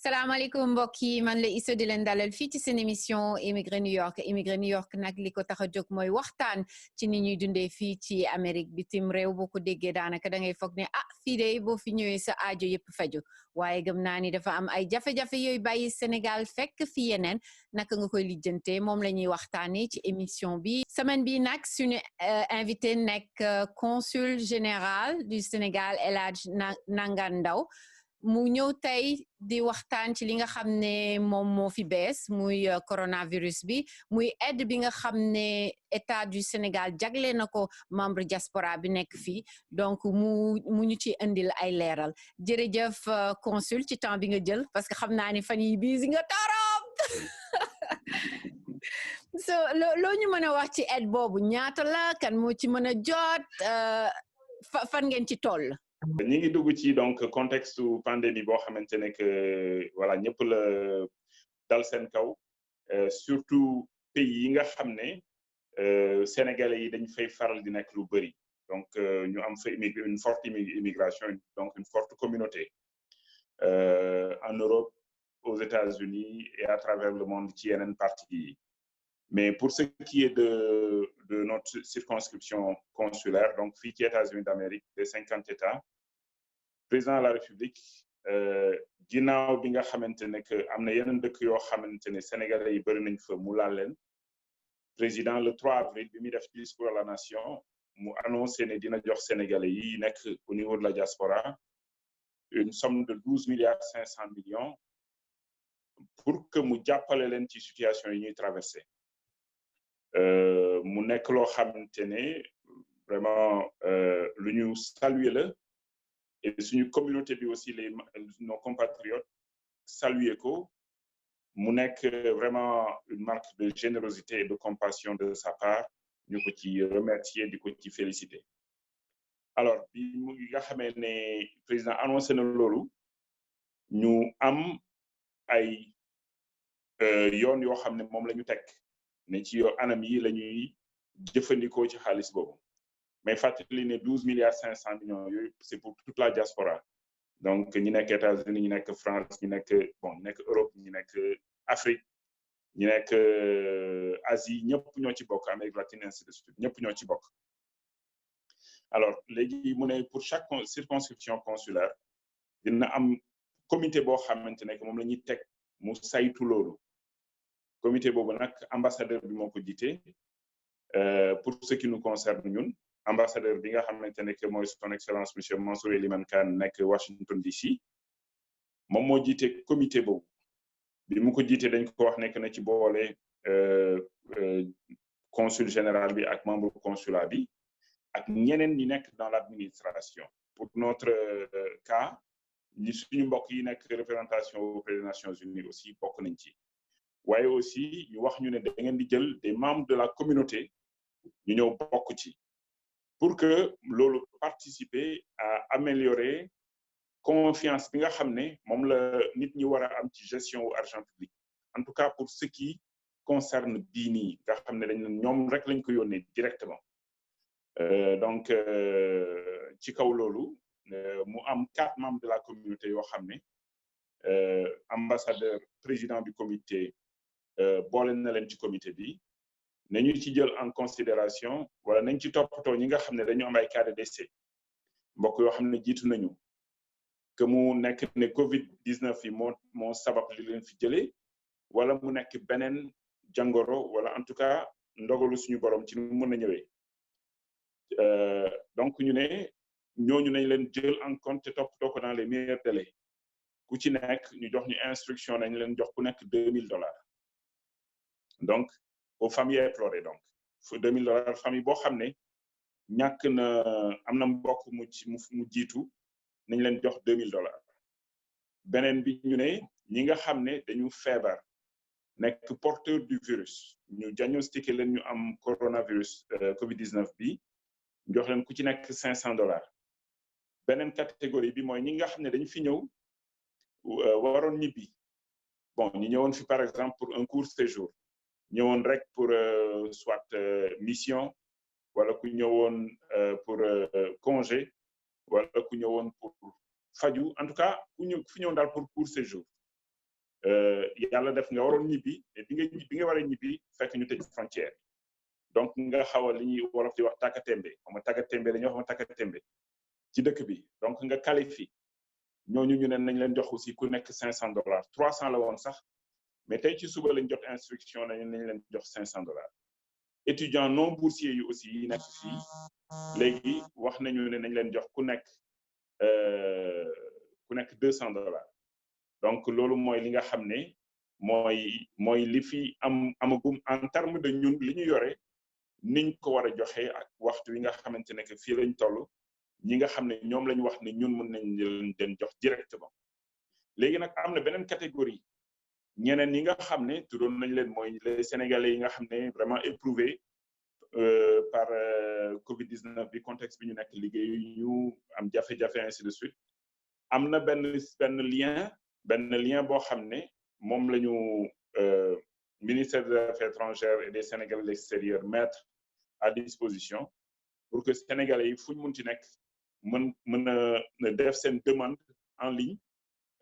salaamaaleykum mbokk yi man la Issa di leen dalal fii ci seen émission Immigré New York nag li ko tax a jóg mooy waxtaan ci ni ñuy dundee fii ci Amérique bitim réew boo ko déggee daanaka da ngay foog ne fii de boo fi ñëwee sa aajo yëpp faju waaye gëm naa ni dafa am ay jafe-jafe yooyu bàyyi Sénégal fekk fi yeneen naka nga koy lijjantee moom la ñuy waxtaanee ci émission bi semaine bi nag suñu invité nekk consul général du Sénégal El Hadj Nangan Ndaw mu ñëw tey di waxtaan ci li nga xam ne moom moo fi bees muy coronavirus bi muy aide bi nga xam ne état du Sénégal jagle na ko membre diaspora bi nekk fii donc mu ñu ci indil ay leeral jërëjëf consul ci temps bi nga jël parce que xam naa ni fan yi busy nga torop so loo ñu mën a wax ci aide boobu ñaata la kan moo ci mën a jot fan ngeen ci toll. ñi ngi dugg ci donc contexte pandémie boo xamante ne que voilà ñëpp la dal seen kaw surtout pays yi nga xam ne sénégalais yi dañ fay faral di nekk lu bëri donc ñu am fa une forte immigration donc une forte communauté en Europe aux États-Unis et à travers le monde ci yeneen parties yi mais pour ce qui est de notre circonscription consulaire donc fii ci États-Unis d'Amérique des 50 États président de la République ginnaaw bi nga xamante ne que am na yeneen dëkk yoo xamante ne sénégalais yi bëri nañ fa mu laal leen président le 3 avril bi muy def discours à la nation mu annoncé ne dina jox sénégalais yi nekk au niveau de la diaspora une somme de 12,5 milliards pour que mu jàppale leen ci situation yi ñuy traversé mu nekk loo xamante ne vraiment lu ñu saluer la et suñu communauté bi aussi nos compatriotes saluer ko mu nekk vraiment une marque de générosité et de compassion de sa part ñu ko ci remercier di ko ci féliciter alors bi mu nga xamee ne président annoncé na loolu ñu am ay yoon yoo xam ne moom la ñu teg ne ci anam yi la ñuy jëfandikoo ci xaalis boobu mais fàttali ne 12,5 milliards yooyu c'est pour toute la diaspora donc ñi nekk États-Unis ñi nekk France ñi nekk ñi nekk Europe ñi nekk Afrique ñi nekk Asie ñëpp ñoo ci bokk Amérique latine ainsi de suite ñëpp ñoo ci bokk alors léegi mu ne pour chaque circonscription consulaire dina am comité boo xamante ne moom la ñuy teg mu saytu loolu comité boobu nag ambassadeur bi moo ko jiite pour ce qui nous concerne ñun ambassadeur bi nga xamante ne que mooy son excellence monsieur Mansour Eliman Kane nekk Washington DC moom moo jiite comité boobu bi mu ko jiite dañ ko wax nekk na ci boole consul général bi ak membre consulat bi ak ñeneen ñi nekk dans l'administration pour notre cas ñi suñu mbokk yi nekk représentation auprès des Nations Unies aussi bokk nañ ci waaye aussi ñu wax ñu ne da ngeen di jël des membres de la communauté ñu ñëw bokk ci pour que loolu participer à améliorer confiance bi nga xam ne moom la nit ñi war a am ci gestion wu argent public en tout cas pour ce qui concerne bii nii nga xam ne dañ ñoom rek lañ ko yónnee directement donc ci kaw loolu mu am 4 membres de la communauté yoo xam ne ambassadeur président du comité boole na leen ci comité bi nañu ci jël en considération wala nañ ci toppatoo ñi nga xam ne dañu am ay cas de décès mbokk yoo xam ne jiitu nañu que mu nekk ne Covid-19 yi moo sabab li leen fi jëlee wala mu nekk beneen jàngoro wala en tout cas ndogalu suñu borom ci nu mën a ñëwee donc ñu ne ñooñu nañ leen jël en compte te toppatoo ko dans les meilleurs délais ku ci nekk ñu jox ñu instruction nañ leen jox ku nekk $2,000 donc aux familles éplorées donc $2,000 famille boo xam ne ñàkk na am na mbokk mu jiitu nañ leen jox $2,000 beneen bi ñu ne ñi nga xam ne dañu feebar nekk porteur du virus ñu diagnostiqué leen ñu am coronavirus Covid-19 bi jox leen ku ci nekk $500 beneen catégorie bi mooy ñi nga xam ne dañu fi ñëw waroon ñibbi bon ñu ñëwoon fi par exemple pour un court séjour ñëwoon rek pour soit mission wala ku ñëwoon pour congé wala ku ñëwoon pour faju en tout cas ku fi ñëwoon daal pour court séjour yàlla def nga waroon ñibbi et bi nga war a ñibbi fekk ñu tëj frontière donc nga xaw a li ñuy wolof di wax tàkkatémbe xam nga tàkkatémbe dañuy wax ma tàkkatémbe ci dëkk bi donc nga qualifié ñooñu ñu ne nañ leen jox aussi ku nekk $500 $300 la woon sax mais tey ci suba lañ jot instruction nañ leen jox $500 étudiants non boursiers yu aussi yi nekk fii léegi wax nañu ne nañ leen jox ku nekk $200 donc loolu mooy li nga xam ne mooy li fi amagum en terme de ñun li ñu yore niñ ko war a joxe ak waxtu wi nga xamante ne que fii lañ toll ñi nga xam ne ñoom lañ wax ne ñun mën nañ leen jox directement léegi nag am na beneen catégorie ñeneen ñi nga xam ne tuddoon nañ leen mooy les Sénégalais yi nga xam ne vraiment éprouvés par Covid-19 bi contexte bi ñu nekk liggéey ñu am jafe-jafe ainsi de suite am na benn lien boo xam ne moom la ñu ministère des Affaires étrangères et des Sénégalais de l'extérieur mettre à disposition pour que Sénégalais yi fu ñu munti nekk mën a def seen demande en ligne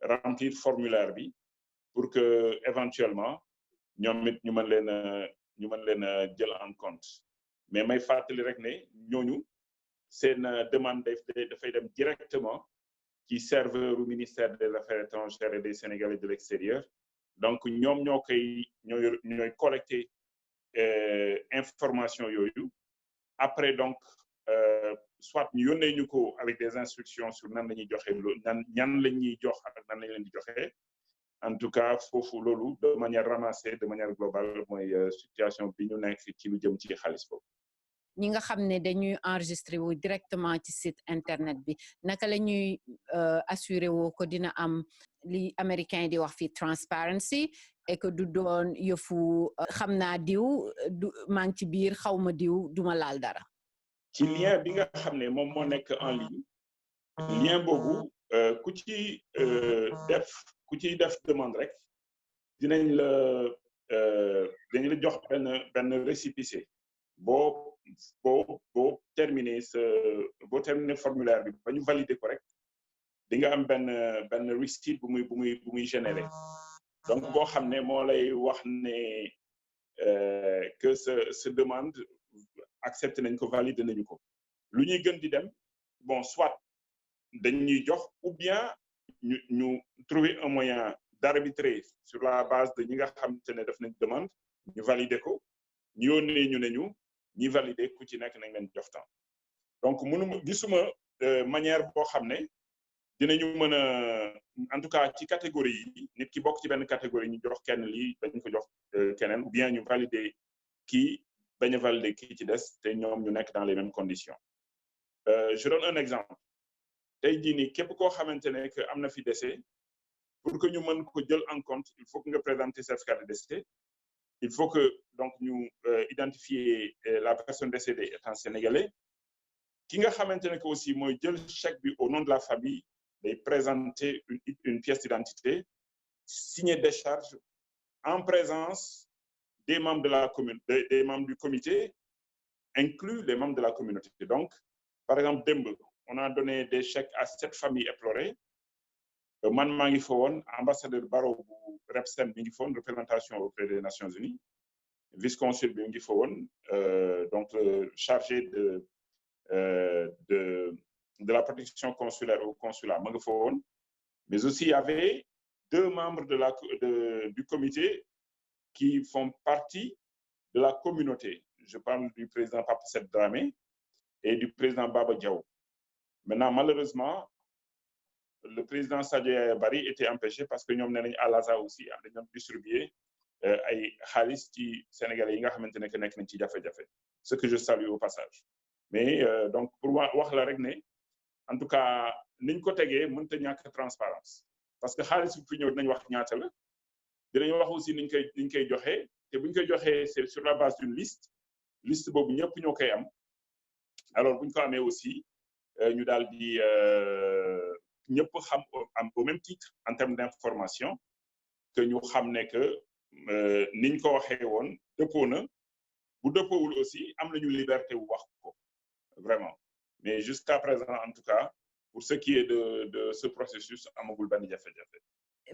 remplir formulaire bi pour que éventuellement ñoom it ñu mën leen a jël en compte mais may fàttali rek ne ñooñu seen demande dafay dem directement ci serveur du ministère des Affaires étrangères et des Sénégalais de l'extérieur donc ñoom ñooy collecter information yooyu après donc soit ñu yónnee ñu ko avec des instructions sur nan la ñuy joxe ñan la ñuy jox ak nan lañ leen di joxe en tout cas foofu loolu de manière ramassée de manière globale mooy situation bi ñu nekk ci lu jëm ci xaalis boobu. ñi nga xam ne dañuy enregistré wu directement ci site internet bi naka la ñuy assuré woo ko dina am li américain di wax fi transparency et que du doon yëfu xam naa diw du maa ngi ci biir xaw ma diw duma laal dara. ci lien bi nga xam ne moom moo nekk en ligne lien boobu ku ciy def demande rek dinañ la jox benn récépissé boo terminer formulaire bi ba ñu valider ko rek di nga am benn receipt bu muy générer donc boo xam ne moo lay wax ne que sa demande accepté nañ ko valider nañu ko lu ñuy gën di dem bon soit dañuy jox ou bien ñu trouver un moyen d'arbitrer sur la base de ñi nga xamante ne def nañ demande ñu valider ko ñu yónnee ñu ne ñu ñi valider ku ci nekk nañ leen jox temps donc gisuma manière boo xam ne dinañu mën a en tout cas ci catégorie yi nit ki bokk ci benn catégorie ñu jox kenn lii bañ ko jox keneen ou bien ñu valider kii bañ a valider kii ci des te ñoom ñu nekk dans les mêmes conditions je donne un exemple tey jii nii képp koo xamante ne que am na fi décès pour que ñu mën ko jël en compte il faut que nga présenter certificat de décès il faut que donc ñu identifier la personne décédée étant sénégalais ki nga xamante ne que aussi mooy jël chèque bi au nom de la famille day présenter une pièce d'identité signer décharge en présence des membres de la commune des membres du comité inclus les membres de la communauté donc par exemple démb on a donné des chèques à 7 familles éplorées man maa ngi fa woon ambassadeur Barrow bu REPSEN mi ngi fa woon représentation auprès des Nations Unies vice-consul bi mi ngi fa woon donc chargé de la protection consulaire au consulat ma nga fa woon mais aussi il y avait 2 membres du comité qui font partie de la communauté je parle du président Pape Seth Dramé et du président Baba Diaw maintenant malheureusement le président Sadio Yaya Bari était empêché parce que ñoom nee nañ Al-Azhar aussi dañu distribuer ay xaalis ci Sénégalais yi nga xamante ne que nekk nañ ci jafe-jafe ce que je salue au passage mais donc pour wax la rek ne en tout cas niñ ko tegee mënta ñàkk transparence parce que xaalis bu fi ñëw dinañ wax ñaata la dinañ wax aussi niñ koy joxee te buñ koy joxee c'est sur la base d'une liste boobu ñëpp ñoo koy am alors buñ ko amee aussi ñu daal di ñëpp xam am au même titre en termes d'information que ñu xam ne que niñ ko waxee woon dëppoo na bu dëppoowul aussi am nañu liberté wu wax ko vraiment mais jusqu'à présent en tout cas pour ce qui est de ce processus amagul benn jafe-jafe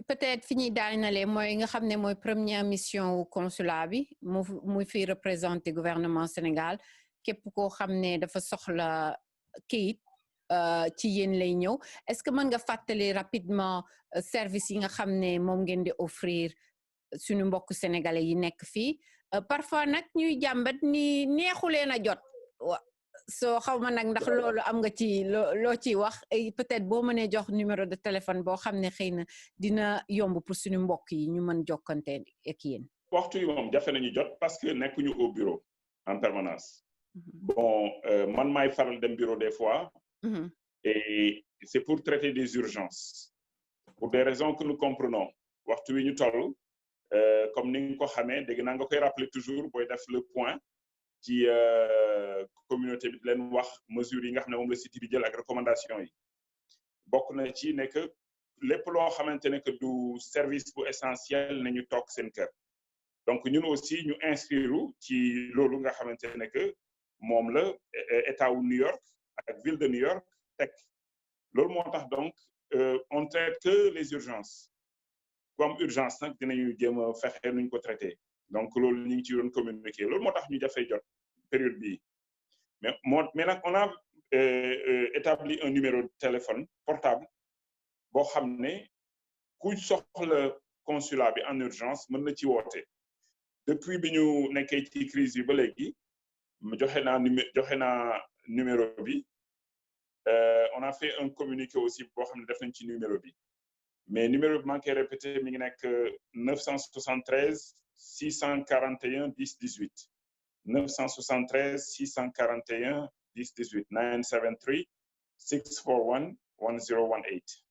peut-être fi ñuy daanale mooy nga xam ne mooy première mission wu consulat bi muy fi représenter gouvernement Sénégal képp koo xam ne dafa soxla kayit ci yéen lay ñëw est-ce que mën nga fàttali rapidement service yi nga xam ne moom ngeen di offrir suñu mbokk sénégalais yi nekk fii parfois nag ñuy jàmbat ni neexuleen a jot soo xaw ma nag ndax loolu am nga ci loo ciy wax peut-être boo mënee jox numéro de téléphone boo xam ne xëy na dina yomb pour suñu mbokk yi ñu mën jokkante ak yéen. waxtu yi moom jafe nañu jot parce que nekkuñu au bureau en permanence. Bon man maay faral dem bureau des fois. Et c'est pour traiter des urgences pour des raisons que nous comprenons waxtu wi ñu toll comme ni nga ko xamee dégg naa nga koy rappeler toujours booy def le point ci communauté bi leen wax mesures yi nga xam ne moom la cité bi jël ak recommandation yi bokk na ci ne que lépp loo xamante ne que du service bu essentiel nañu toog seen kër donc ñun aussi ñu inscrire ci loolu nga xamante ne que moom la état wu New York ak ville de New York teg loolu moo tax donc on traite que les urgences comme urgence nag dinañu jéem a fexe nuñ ko traité donc loolu ñu ngi ci doon communiquer loolu moo tax ñu jafee jot période bii mais nag on a établi un numéro de téléphone portable boo xam ne ku soxla consulat bi en urgence mën na ci woote depuis bi ñu nekkee ci crise bi ba léegi joxe naa numéro bi on a fait un communiqué aussi boo xam ne def nañ ci numéro bi mais numéro bi manqué répété mi ngi nekk 973 641 10 18 973 641 10 18 973 641 1018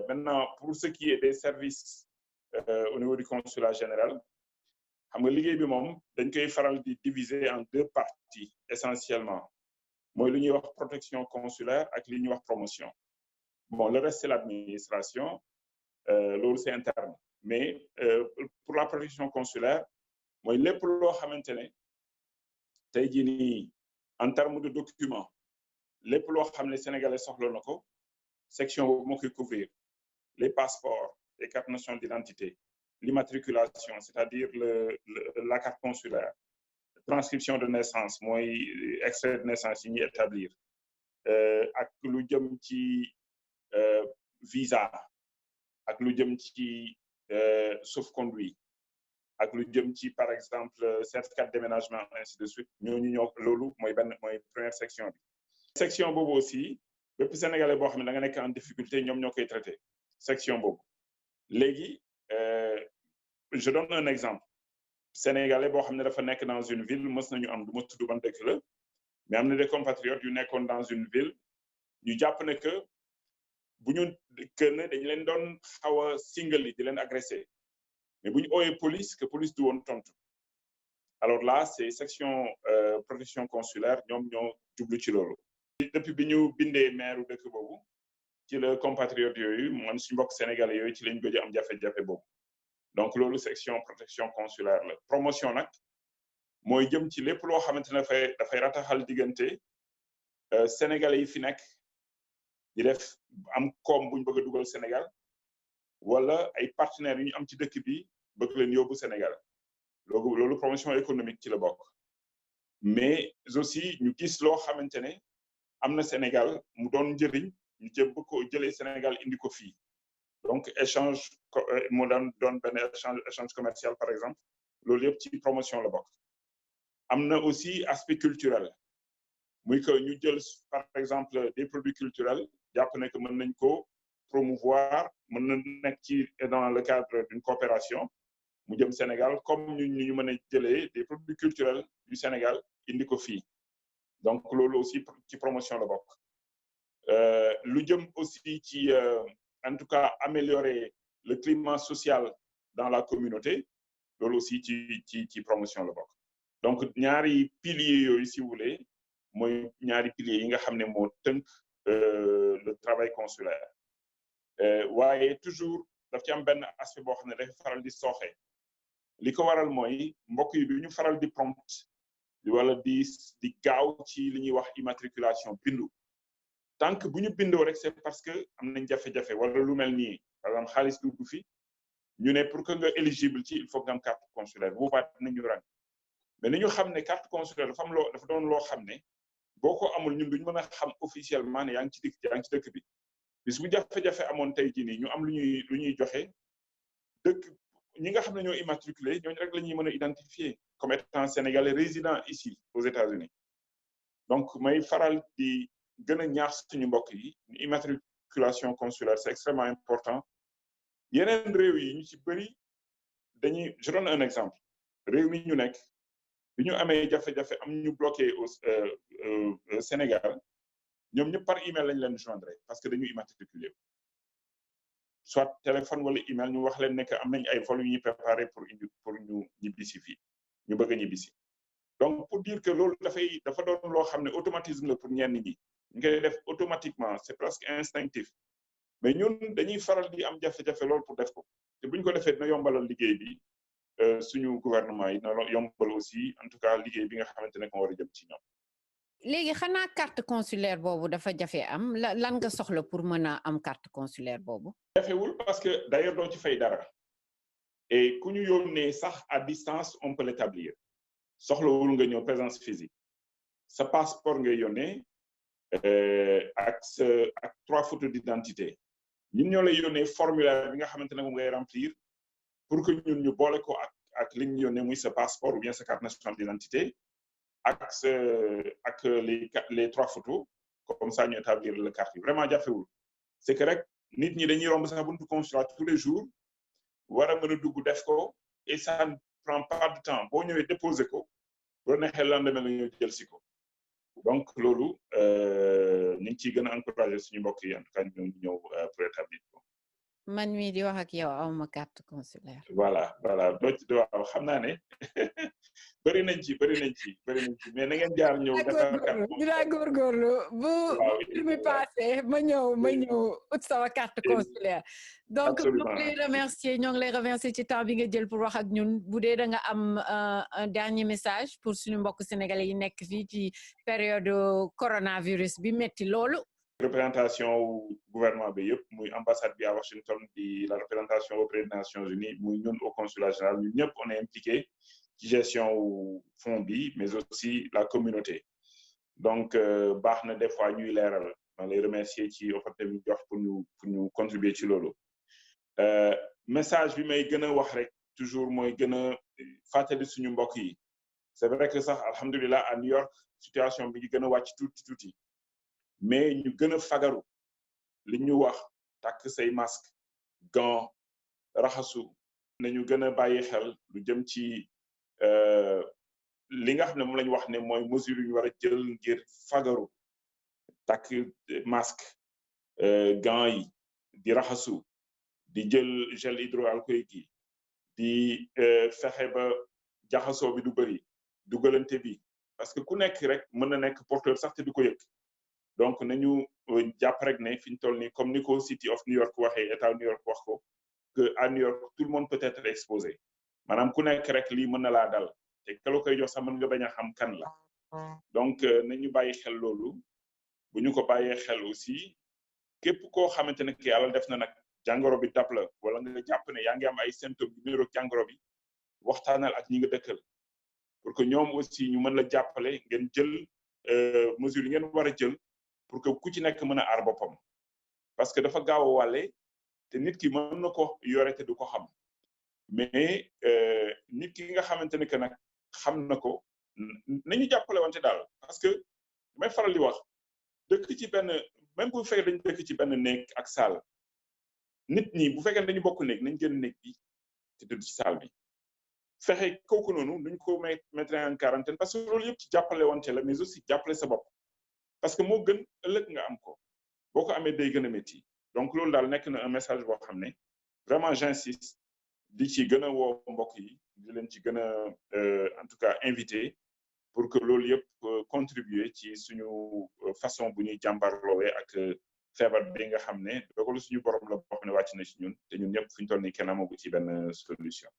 maintenant pour ce qui est des services au niveau du consulat général xam nga liggéey bi moom dañ koy faral di diviser en deux parties essentiellement mooy lu ñuy wax protection consulaire ak li ñuy wax promotion bon le reste c'est l'administration loolu c'est interne mais pour la protection consulaire mooy lépp loo xamante ne tey jii nii en termes de documents lépp loo xam ne sénégalais soxla na ko section boobu moo koy couvrir les passeports les cartes nationales d'identité l'immatriculation c'est-à-dire la carte consulaire transcription de naissance mooy extrait de naissance yi ñuy établir ak lu jëm ci visa ak lu jëm ci sauf-conduit ak lu jëm ci par exemple certificat de déménagement ainsi de suite ñoo loolu mooy première section bi section boobu aussi bépp sénégalais boo xam ne da nga nekk en difficulté ñoom ñoo koy traité section boobu léegi je donne un exemple sénégalais boo xam ne dafa nekk dans une ville mës nañu am du ma tudd ban dëkk la mais am na des compatriotes yu nekkoon dans une ville ñu jàpp ne que bu ñu dañu leen doon xaw a singali di leen agressé mais bu ñu ooyee police que police du woon tontu alors là c'est section protection consulaire ñoom ñoo jublu ci loolu depuis bi ñu bindee maire dëkk boobu ci la compatriotes yooyu man suñu mbokk sénégalais yooyu ci lañ gëj am jafe-jafe boobu donc loolu section protection consulaire la promotion nag mooy jëm ci lépp loo xamante ne dafay rataxal diggante sénégalais yi fi nekk di def am koom buñ bëgg a dugal Sénégal wala ay partenaires yu ñu am ci dëkk bi bëgg leen yóbbu Sénégal loolu promotion économique ci la bokk mais aussi ñu gis loo xamante ne am na Sénégal mu doon njëriñ ñu jëm bëgg ko jëlee Sénégal indi ko fii donc échange mu doon benn échange commercial par exemple loolu yëpp ci promotion la bokk am na aussi aspect culturel muy que ñu jël par exemple des produits culturels jàpp ne que mën nañ ko promouvoir mën na nekk ci dans le cadre d'une coopération mu jëm Sénégal comme ñu mën a jëlee des produits culturels du Sénégal indi ko fii donc loolu aussi ci promotion la bokk lu jëm aussi ci en tout cas améliorer le climat social dans la communauté loolu aussi ci promotion la bokk donc ñaari piliers yooyu si vous voulez mooy ñaari piliers yi nga xam ne moo tënk le travail consulaire waaye toujours daf ci am benn aspect boo xam ne dafay faral di sooxe li ko waral mooy mbokk yi du ñu faral di prompt wala di gaaw ci li ñuy wax immatriculation bindu tant que bu ñu bindoo rek c'est parce que am nañ jafe-jafe wala lu mel nii par exemple xaalis dugg fi ñu ne pour que nga éligible ci il faut nga am carte consulaire bu boobaa dinañu rang mais ni ñu xam ne carte consulaire dafa doon loo xam ne boo ko amul ñun duñ mën a xam officiellement ne yaa ngi ci dëkk bi bis bu jafe-jafe amoon tey jii nii ñu am lu ñuy joxe dëkk ñi nga xam ne ñoo immatriculé ñooñu rek la ñuy mën a identifier comme étant sénégalais résident ici aux États-Unis donc may faral di gën a ñaax suñu mbokk yi immatriculation consulaire c'est extrêmement important yeneen réew yi ñu ci bëri je donne un exemple réew mi ñu nekk bi ñu amee jafe-jafe am ñu bloqué au Sénégal ñoom ñëpp par email lañ leen joindre parce que dañu immatriculé soit téléphone wala email ñu wax leen ne que am nañ ay vol yu ñuy préparé pour ñu ñibbisi fii ñu bëgg a ñibbisi donc pour dire que loolu dafa doon loo xam ne automatisme la pour ñenn ñi ñu koy def automatiquement c'est presque instinctif mais ñun dañuy faral di am jafe-jafe loolu pour def ko te bu ñu ko defee dina yombalal liggéey bi suñu gouvernement yi dina yombal aussi en tout cas liggéey bi nga xamante ne ko war a jëm ci ñoom. léegi xanaa carte consulaire boobu dafa jafe am lan nga soxla pour mën a am carte consulaire boobu. jafewul parce que d'ailleurs doo ci fay dara et ku ñu yónnee sax à distance on peut l'établir soxlawul nga ñëw présence physique sa passeport ngay yónnee ak 3 photos d'identité ñun ñoo lay yónnee formulaire bi nga xamante ne moom ngay remplir pour que ñun ñu boole ko ak li ñu yónnee muy sa passeport ou bien sa carte nationale d'identité ak les 3 photos comme ça ñu établir la carte yi vraiment jafewul c'est que rek nit ñi dañuy romb sax buntu consulat tous les jours war a mën a dugg def ko et ça ne prend pas de temps boo ñëwee déposer ko boo neexee lendemain la ñu jël si ko donc loolu ñu ngi ciy gën a encourager suñu mbokk yi en tout cas ñu ñëw pour établir ko. man mii di wax ak yow awma carte consulaire. voilà waaw xam naa ne bëri nañ ci mais na ngeen jaar ñëw defar carte dinaa góorgóorlu bu mbir mi passé ma ñëw ut sama carte consulaire donc ñoo ngi lay remercier ci temps bi nga jël pour wax ak ñun bu dee da nga am un dernier message pour suñu mbokk sénégalais yi nekk fii ci période coronavirus bi metti loolu. représentation gouvernement bi yëpp muy ambassade bi à Washington di la représentation auprès des Nations Unies muy ñun au consulat général ñun ñëpp on est impliqué ci gestion fonds bi mais aussi la communauté donc baax na des fois ñuy leeral ma lay remercier ci opportunité bi jox pour ñu contribuer ci loolu message bi may gën a wax rek toujours mooy gën a fàttali suñu mbokk yi c'est vrai que sax alhamdulilah à New York situation bi ngi gën a wàcc tuuti mais ñu gën a fagaru li ñu wax takk say masque gant raxasu nañu gën a bàyyi xel lu jëm ci li nga xam ne moom la ñu wax ne mooy mesure yu ñu war a jël ngir fagaru takk masque gant yi di raxasu di jël gel hydroalcoolique yi di fexe ba jaxasoo bi du bëri dugalante bi parce que ku nekk rek mën na nekk porteur sax te du ko yëg donc nañu jàpp rek ne fi ñu toll nii comme ni ko City of New York waxee état New York wax ko que à New York tout le monde peut être exposé maanaam ku nekk rek lii mën na laa dal te ka la koy jox sax mën nga bañ a xam kan la donc nañu bàyyi xel loolu bu ñu ko bàyyee xel aussi képp koo xamante ne que yàlla def na nag jàngoro bi dab la wala nga jàpp ne yaa ngi am ay symptômes yu niroog jàngoro bi waxtaanal ak ñi nga dëkkal pour que ñoom aussi ñu mën la jàppale ngeen jël mesures yi ngeen war a jël pour que ku ci nekk mën a aar boppam parce que dafa gaaw a wàlle te nit ki mën na ko yore te du ko xam mais nit ki nga xamante ne que nag xam na ko nañu jàppale wante daal parce que damay faral di wax dëkk ci benn même bu fekkee dañu dëkk ci benn néeg ak salle nit ñi bu fekkee dañu bokk néeg nañ génn néeg bi te tëdd ci salle bi fexe kooku noonu nuñ ko mettre en quarantaine parce que loolu yëpp ci jàppale wante la mais aussi jàppale sa bopp parce que moo gën ëllëg nga am ko boo ko amee day gën a métti donc loolu daal nekk na un message boo xam ne vraiment j'insiste di ci gën a woo mbokk yi di leen ci gën a en tout cas invité pour que loolu yëpp contribuer ci suñu façon bu ñuy jàmbarloowee ak feebar bi nga xam ne dogalu suñu borom la boo xam ne wàcc na ci ñun te ñun ñëpp fi ñu toll nii kenn amagu ci benn solution